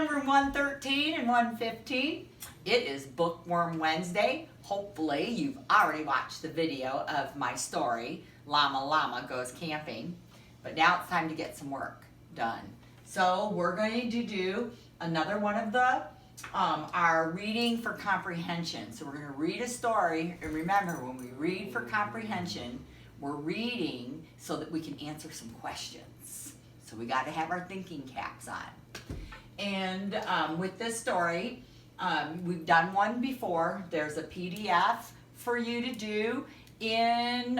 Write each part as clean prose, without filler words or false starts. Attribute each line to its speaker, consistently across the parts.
Speaker 1: everyone, room 113 and 115. It is Bookworm Wednesday. Hopefully you've already watched the video of my story, Llama Llama Goes Camping. But now it's time to get some work done. So we're going to do another one of the our reading for comprehension. So we're going to read a story, and remember, when we read for comprehension, we're reading so that we can answer some questions. So we got to have our thinking caps on. And with this story, we've done one before. There's a PDF for you to do in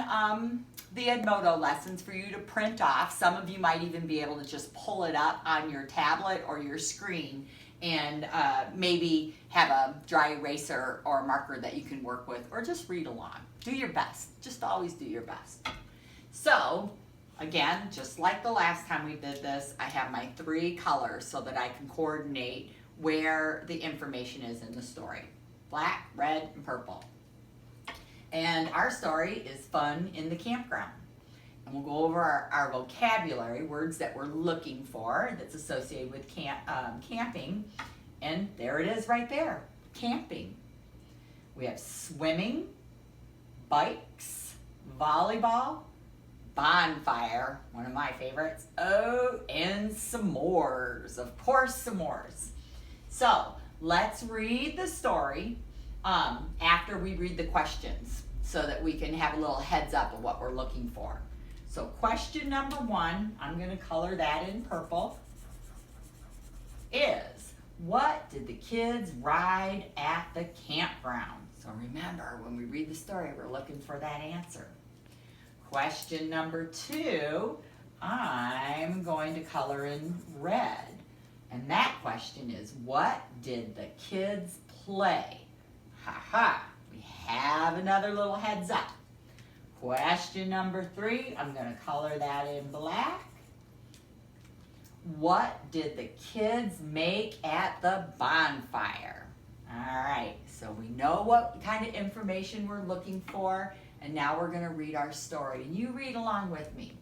Speaker 1: the Edmodo lessons for you to print off. Some of you might even be able to just pull it up on your tablet or your screen and maybe have a dry eraser or marker that you can work with, or just read along. Do your best. Just always do your best. So, again, just like the last time we did this, I have my 3 colors so that I can coordinate where the information is in the story. Black, red, and purple. And our story is Fun in the Campground. And we'll go over our vocabulary, words that we're looking for that's associated with camping. And there it is right there, camping. We have swimming, bikes, volleyball, bonfire, one of my favorites, oh, and s'mores. Of course, s'mores. So let's read the story after we read the questions so that we can have a little heads up of what we're looking for. So question number 1, I'm going to color that in purple, is, what did the kids ride at the campground? So remember, when we read the story, we're looking for that answer. Question number 2, I'm going to color in red. And that question is, what did the kids play? We have another little heads up. Question number 3, I'm going to color that in black. What did the kids make at the bonfire? All right, so we know what kind of information we're looking for, and now we're going to read our story. And you read along with me.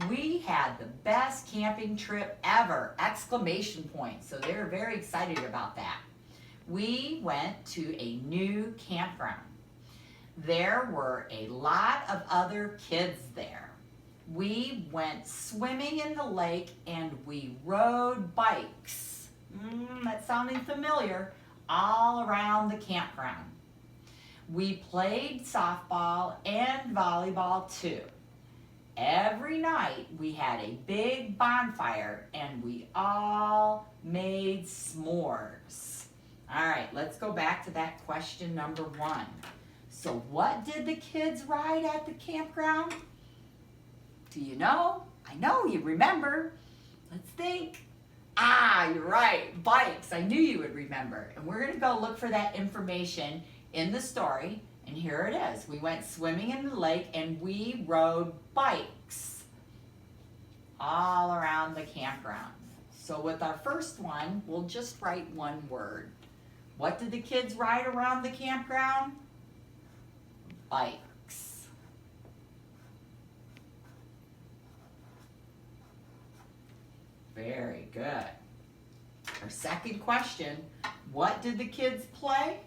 Speaker 1: We had the best camping trip ever! Exclamation point. So they were very excited about that. We went to a new campground. There were a lot of other kids there. We went swimming in the lake and we rode bikes. That's sounding familiar. All around the campground. We played softball and volleyball too. Every night we had a big bonfire and we all made s'mores. All right, let's go back to that question number 1. So what did the kids ride at the campground? Do you know? I know you remember. Let's think. You're right, bikes. I knew you would remember. And we're going to go look for that information in the story. And here it is. We went swimming in the lake and we rode bikes all around the campground. So with our first one, we'll just write one word. What did the kids ride around the campground? Bikes. Very good. Our second question, what did the kids play?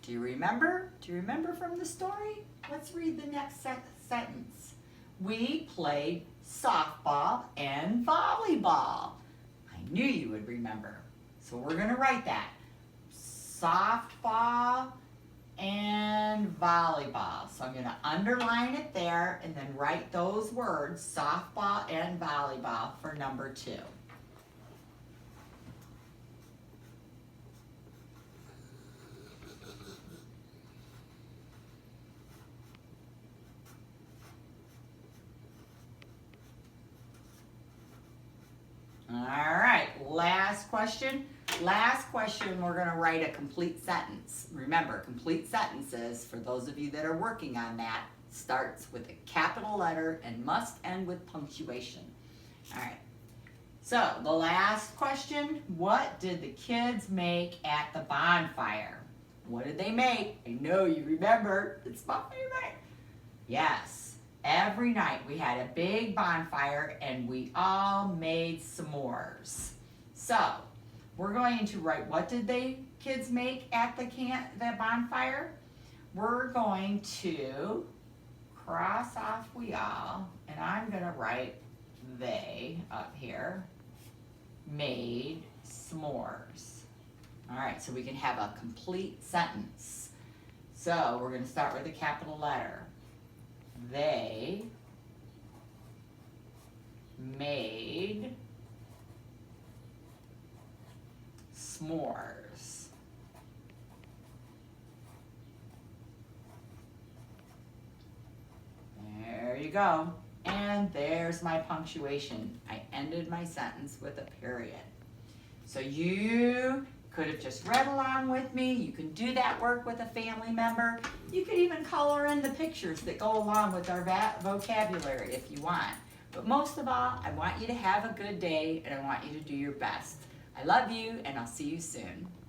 Speaker 1: Do you remember? Do you remember from the story? Let's read the next sentence. We played softball and volleyball. I knew you would remember. So we're going to write that. Softball and volleyball. So I'm going to underline it there and then write those words, softball and volleyball, for number 2. All right, last question. Last question, we're going to write a complete sentence. Remember, complete sentences, for those of you that are working on that, starts with a capital letter and must end with punctuation. All right, so the last question, what did the kids make at the bonfire? What did they make? I know you remember. It's my favorite. Yes. Every night we had a big bonfire and we all made s'mores. So we're going to write, what did kids make at the bonfire? We're going to cross off we all, and I'm gonna write they up here made s'mores. All right, so we can have a complete sentence. So we're gonna start with a capital letter. They made s'mores. There you go. And there's my punctuation. I ended my sentence with a period. So you could have just read along with me. You can do that work with a family member. You could even color in the pictures that go along with our vocabulary if you want. But most of all, I want you to have a good day and I want you to do your best. I love you and I'll see you soon.